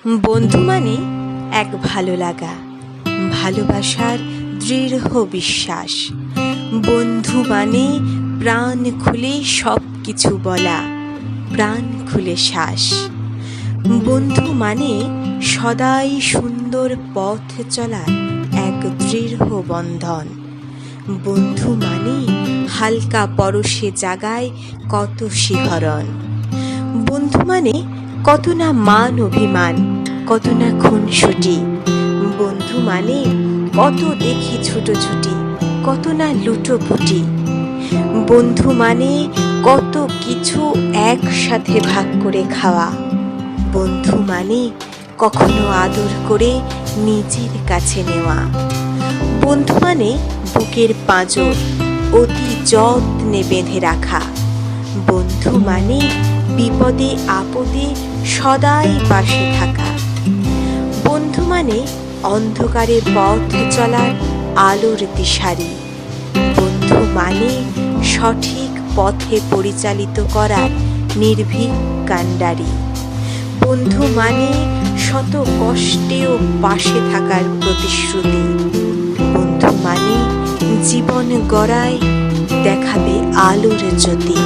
বন্ধু মানে এক ভালো লাগা, ভালোবাসার দৃঢ় বিশ্বাস। বন্ধু মানে প্রাণ খুলে সব কিছু বলা, প্রাণ খুলে শ্বাস। বন্ধু মানে সদাই সুন্দর পথ চলার এক দৃঢ় বন্ধন। বন্ধু মানে হালকা পরশে জাগায় কত শিহরণ। বন্ধু মানে কত না মান অভিমান, কত না খুনসুটি। বন্ধু মানে কত দেখি ছুটোছুটি, কত না লুটোপুটি। বন্ধু মানে কত কিছু একসাথে ভাগ করে খাওয়া। বন্ধু মানে কখনো আদর করে নিজের কাছে নেওয়া। বন্ধু মানে বুকের পাঁজর অতি যত্নে বেঁধে রাখা। বন্ধু মানে বিপদে আপদে সদাই পাশে থাকা। বন্ধু মানে অন্ধকারে পথ চলার আলোর দিশারি। বন্ধু মানে সঠিক পথে পরিচালিত করার নির্ভীক কাণ্ডারি। বন্ধু মানে শত কষ্টেও পাশে থাকার প্রতিশ্রুতি। বন্ধু মানে জীবন গড়ায় দেখাবে আলোর জ্যোতি।